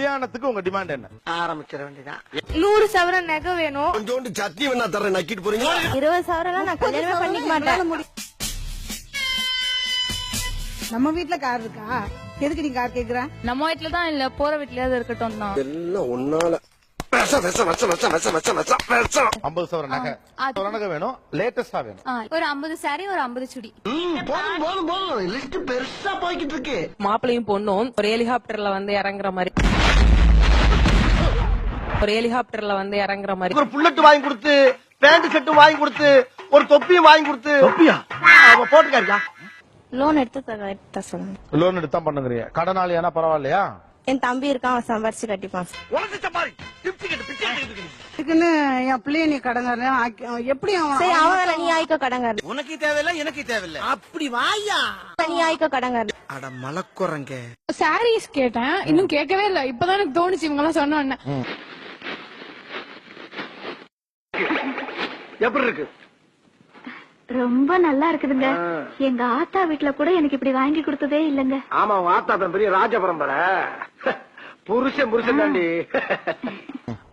கல்யாணத்துக்கு உங்க டிமாண்ட் என்ன? ஆரம்பிச்சிட வேண்டியதான். 100 சவரன் நகை வேணும். கொஞ்சோண்டு சட்னி வேணா தரேன், நக்கிட்டு போறீங்க. 20 சவரன் நான் கல்யாணமே பண்ணிக்க மாட்டேன். நம்ம வீட்ல கார் இருக்கா? எதுக்கு நீ கார் கேக்குற? நம்ம வீட்ல தான் இல்ல, போற வீட்லயாவது இருக்கட்டும் தான். எல்லாம் ஒன்னால 50 சவரன் நகை, நகை வேணும், லேட்டஸ்டா வேணும். ஒரு 50 சாரி, ஒரு 50 சுடி. போதும் போதும் போதும், லிஸ்ட் பெருசா போய்கிட்டு இருக்கு. மாப்பிளையும் பொண்ணும் ஒரு ஹெலிகாப்டர்ல வந்து இறங்குற மாதிரி, ஒரு ஹெலிகாப்டர்ல வந்து இறங்குற மாதிரி. ஒரு புல்லட் வாங்கி கொடுத்து, பேண்ட் செட்டும் வாங்கி கொடுத்து, ஒரு தொப்பியும் வாங்கி கொடுத்து. தொப்பியா போட்டுக்காரியா? லோன் எடுத்து சொல்லுங்க. லோன் எடுத்தா பண்ணுங்கறீங்க. கடனாளியானா பரவாயில்லையா? என் தம்பி இருக்கான், அவன் சம்பாரிச்சு கட்டிப்பான். இதுக்குன்னு என் பிள்ளைய நீ கடங்கார எப்படி சரி, அவன் நீ ஆயிக்க கடங்காரு. உனக்கு தேவையில்ல, எனக்கு தேவையில்ல. அப்படி வாயா, நீ ஆயிக்க கடங்காரு. அட மலக்குறங்க. சாரீஸ் கேட்டேன், இன்னும் கேட்கவே இல்ல. இப்பதான் எனக்கு தோணுச்சு இவங்க எல்லாம் சொன்ன. எப்படி இருக்கு? ரொம்ப நல்லா இருக்குதுங்க. எங்க ஆத்தா வீட்டுல கூட எனக்கு இப்படி வாங்கி கொடுத்ததே இல்லங்க. ஆமா, ஆத்தா பெரிய ராஜ பரம்பரை. புருஷன் தாண்டி.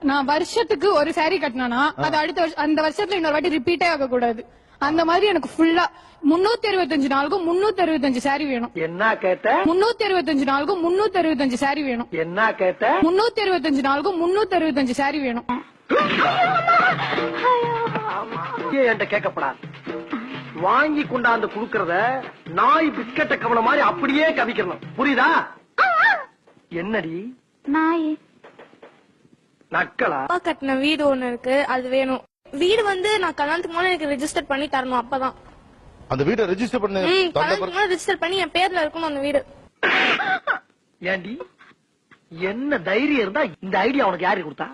நான் வருஷத்துக்கு ஒரு சாரி கட்டினா அது அடுத்த வருஷம், அந்த வருஷத்துல இன்னொரு வாட்டி ரிப்பீட்டே ஆக கூடாது. அந்த மாதிரி எனக்கு ஃபுல்லா 365 நாளுக்கும் 365 சாரி வேணும். என்ன கேட்ட? 365 நாளுக்கும் 365 சாரி வேணும். என்ன கேட்ட? 365 நாளுக்கும் 365 சாரி வேணும். என்கிட்ட கேட்கப்படாது. வாங்கி கொண்டாந்து குடுக்கறத நாய் பிஸ்கட்ட கவன மாதிரி அப்படியே கவிக்கணும், புரியுதா? என்னடி நாய்? நக்கலா? கட்டின வீடு ஒண்ணு இருக்கு, அது வேணும். வீடு வந்து நான் கல்யாணத்துக்கு முன்னாடி எனக்கு ரெஜிஸ்டர் பண்ணி தரணும். அப்பதான் அந்த வீட்டை ரெஜிஸ்டர் பண்ணி ரெஜிஸ்டர் பண்ணி என் பேர்ல இருக்கணும் அந்த வீடு. ஏண்டி, என்ன தைரியம் இருந்தா இந்த ஐடியா உனக்கு யாரு கொடுத்தா?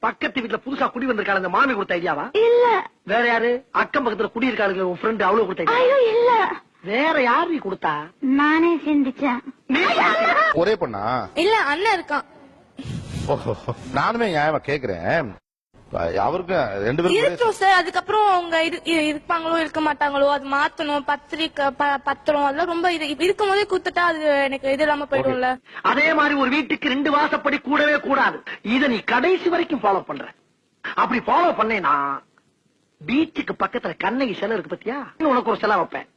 பக்கத்து வீட்டுல புதுசா குடி வந்திருக்காங்க, அந்த மாமி கொடுத்த ஐடியாவா? இல்ல. வேற யாரு? அக்கம் பக்கத்துல குடி இருக்காளுங்க உன் ஃப்ரெண்ட், அவ்வளவு கொடுத்த? ஐயோ இல்ல. வேற யாரு கொடுத்தா? நானே சிந்திச்சேன். ஒரே பொண்ணா? இல்ல, அண்ணன் இருக்கான். நானுமே நியாயமா கேக்குறேன். அவருக்கு 2 பேரும் இருக்கும் சார். அதுக்கப்புறம் அவங்க இருப்பாங்களோ இருக்க மாட்டாங்களோ, அது மாத்தணும். பத்திரிக்கை பத்திரம் அதெல்லாம் ரொம்ப இருக்கும் போதே குத்துட்டா அது எனக்கு இது இல்லாம போயிடும்ல. அதே மாதிரி ஒரு வீட்டுக்கு 2 வாசப்படி கூடவே கூடாது. இத நீ கடைசி வரைக்கும் ஃபாலோ பண்ற. அப்படி ஃபாலோ பண்ணேனா பீச்சுக்கு பக்கத்துல கண்ணகி சிலை இருக்கு பத்தியா, உனக்கு ஒரு சிலை வைப்பேன்.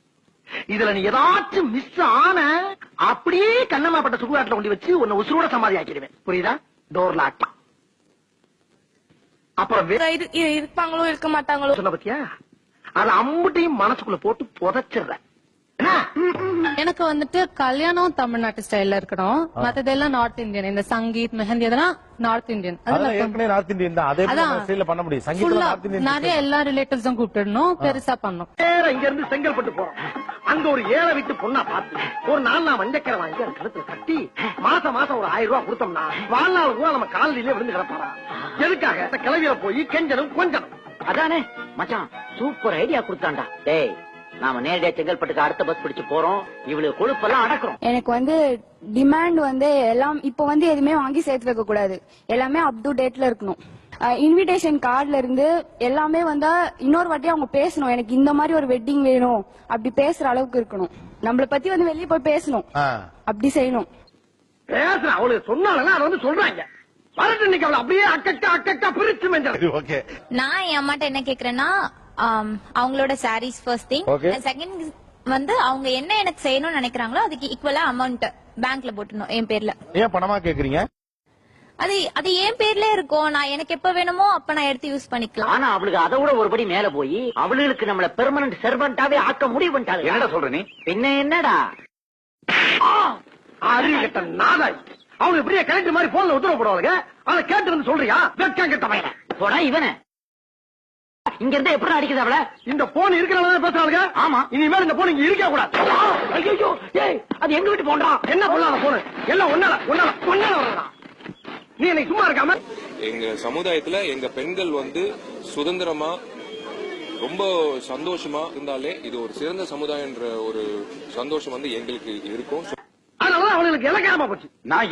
இதுல நீ ஏதாச்சும் மிஸ் ஆன அப்படியே கண்ணம்மாப்பட்ட சுடுகாட்டுல கொண்டு வச்சு உன்னை உசுரோட சமாதி ஆக்கிடுவேன், புரியுதா? Door lock. அப்புறம் இருப்பாங்களோ இருக்க மாட்டாங்களோ சொன்ன பத்தியா, அது அம்புட்டையும் மனசுக்குள்ள போட்டு புதைச்சிடுற. எனக்கு வந்துட்டு கல்யாணம் தமிழ்நாட்டு ஸ்டைல்ல இருக்கணும், மத்ததெல்லாம் நார்த் இந்தியன். இந்த சங்கீத் மெஹந்தி அதெல்லாம் நார்த் இந்தியன். ஏற்கனவே நார்த் இந்தியன் தான், அதே ஸ்டைல்ல பண்ண முடியும். சங்கீதம் நார்த் இந்தியன். நிறைய எல்லா ரிலேட்டிவ்ஸும் கூப்பிடணும், பெருசா பண்ணணும். இங்க இருந்து செங்கல்பட்டு போறோம். அங்க ஒரு 7 வீட்டு பொண்ணா பார்த்து ஒரு 4 மஞ்சக்கரை வாங்கி அது கழுத்துல கட்டி மாசம் ஒரு 1000 ரூபாய் கொடுத்தோம்னா வாழ்நாள் கூட நம்ம காலையிலே விழுந்து கிடப்பாரா? எதுக்காக? கிளவியில போய் கெஞ்சனும் கொஞ்சனும். அதானே மச்சான், சூப்பர் ஐடியா கொடுத்தாண்டா. டேய், நாம நேரடியா செங்கல்பட்டுக்கு அடுத்த பஸ் பிடிச்சு போறோம். இவ்வளவு கொழுப்பெல்லாம் அடக்குறோம். எனக்கு வந்து டிமாண்ட் வந்து எல்லாம் இப்ப வந்து எதுவுமே வாங்கி சேர்த்து வைக்க கூடாது. எல்லாமே அப் டு டேட்ல இருக்கணும். இன்விடேஷன் கார்டுல இருந்து எல்லாமே வந்தா இன்னொரு வாட்டி அவங்க பேசணும். எனக்கு இந்த மாதிரி ஒரு வெட்டிங் வேணும் அப்படி பேசுற அளவுக்கு இருக்கணும். நம்மள பத்தி வந்து வெளியே போய் பேசணும், அப்படி செய்யணும். பேசுற அவளுக்கு சொன்னாலும் அதை வந்து சொல்றாங்க. அப்படியே அக்கா பிரிச்சு மெஞ்சு. நான் என் அம்மாட்ட என்ன கேக்குறேன்னா, அவங்களோட சாரீஸ் ஃபர்ஸ்ட் திங், செகண்ட் வந்து அவங்க என்ன எனக்கு செய்யணும்னு நினைக்கிறாங்களோ அதுக்கு ஈக்குவலா அமௌண்ட் பேங்க்ல போட்டுணும் என் பேர்ல. ஏன் பணமா கேக்குறீங்க? அது என் பேர்ல இருக்கும். நான் எனக்கு எப்ப வேணுமோ அப்ப நான் எடுத்து யூஸ் பண்ணிக்கலாம். ஆனா அவளுக்கு அதை விட ஒருபடி மேல போய் அவளுக்கு நம்மள பெர்மனன்ட் சர்வெண்டாவே ஆக்க முடிவு பண்ணிட்டாங்க. என்னடா சொல்ற நீ? பின்ன என்னடா அறிவிட்ட நாதாய். அவங்க இப்படியே கலெக்டர் மாதிரி போன்ல உத்தரவு போடுவாங்க. அதை கேட்டு வந்து சொல்றியா? வெக்கம் கெட்ட பையன் போடா இவன. இங்க இருந்தா எப்படி அடிக்குது அவள? இந்த போன் இருக்கிறனால பேசுறாங்க. ஆமா, இனிமேல் இந்த போன் இங்க இருக்க கூடாது. ஐயோ, ஏய், அது எங்க வீட்டு போன்றா? என்ன பண்ணலாம் போன? எல்லாம் ஒன்னால வரா. நீ எனக்கு சும்மா இருக்காம. எங்க சமுதாயத்துல எங்க பெண்கள் வந்து சுதந்திரமா ரொம்ப சந்தோஷமா இருந்தாலே இது ஒரு சிறந்த சமுதாயம்ன்ற ஒரு சந்தோஷம் வந்து எங்களுக்கு இருக்கும். அதனால அவங்களுக்கு இலக்காம போச்சு. நான்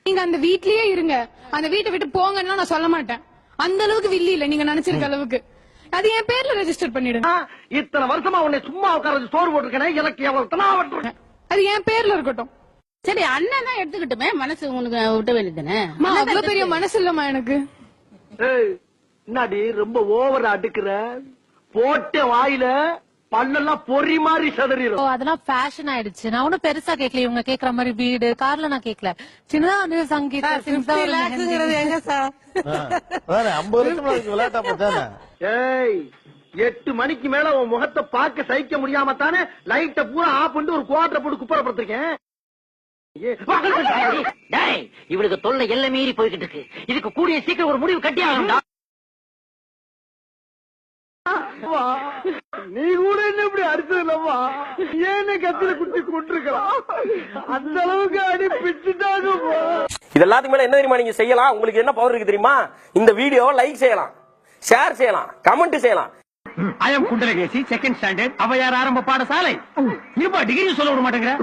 நீங்க அந்த வீட்லயே இருங்க, அந்த வீட்டை விட்டு போங்கன்னா நான் சொல்ல மாட்டேன். அந்த அளவுக்கு வில்லி இல்ல நீங்க நினைச்சிருக்க அளவுக்கு. அது என் பேர்ல ரெஜிஸ்டர் பண்ணிடுங்க. இத்தனை வருஷமா உன்னை சும்மா உட்கார சோறு போட்டிருக்கேன். எனக்கு எவ்வளவு தனாவட்டும். அது என் பேர்ல இருக்கட்டும். சரி அண்ணன் தான் எடுத்துக்கிட்டுமே மனசு உனக்கு விட்ட வேண்டியதானே. அவ்வளவு பெரிய மனசு இல்லம்மா எனக்கு. என்னடி ரொம்ப ஓவர் அடுக்குற, போட்ட வாயில பல்லெல்லாம் பொறி மாதிரி சதறிடும். அதெல்லாம் ஃபேஷன் ஆயிடுச்சு. நான் ஒன்னும் பெருசா கேட்கல, இவங்க கேக்குற மாதிரி வீடு கார்ல நான் கேட்கல. சின்னதா வந்து சங்கீதா எங்க சார் 50 லட்சம் விளையாட்டா போச்சானே. ஏய் 8 மணிக்கு மேல உன் முகத்தை பார்க்க சகிக்க முடியாம தானே லைட்ட பூரா ஆஃப் பண்ணிட்டு ஒரு குவார்டர் போட்டு குப்பரப்படுத்திருக்கேன். இவளுக்கு தொல்லை எல்லாம் மீறி போய்கிட்டு இருக்கு. இதுக்கு கூடிய சீக்கிரம் ஒரு முடிவு கட்டி ஆகணும்டா. நீ கூட என்ன இப்படி அடிச்சது இல்லம்மா, ஏன்னு கத்தில குட்டி கொண்டிருக்கலாம். அந்த அளவுக்கு அடி பிச்சுட்டாங்க. இது எல்லாத்துக்கு மேல என்ன தெரியுமா நீங்க செய்யலாம்? உங்களுக்கு என்ன பவர் இருக்கு தெரியுமா? இந்த வீடியோ லைக் செய்யலாம், ஷேர் செய்யலாம், கமெண்ட் செய்யலாம். I am Kundalakesi, second standard, Avvaiyar ஆரம்ப பாடசாலை. இருப்பா டிகிரி சொல்ல விட மாட்டேங்கிற.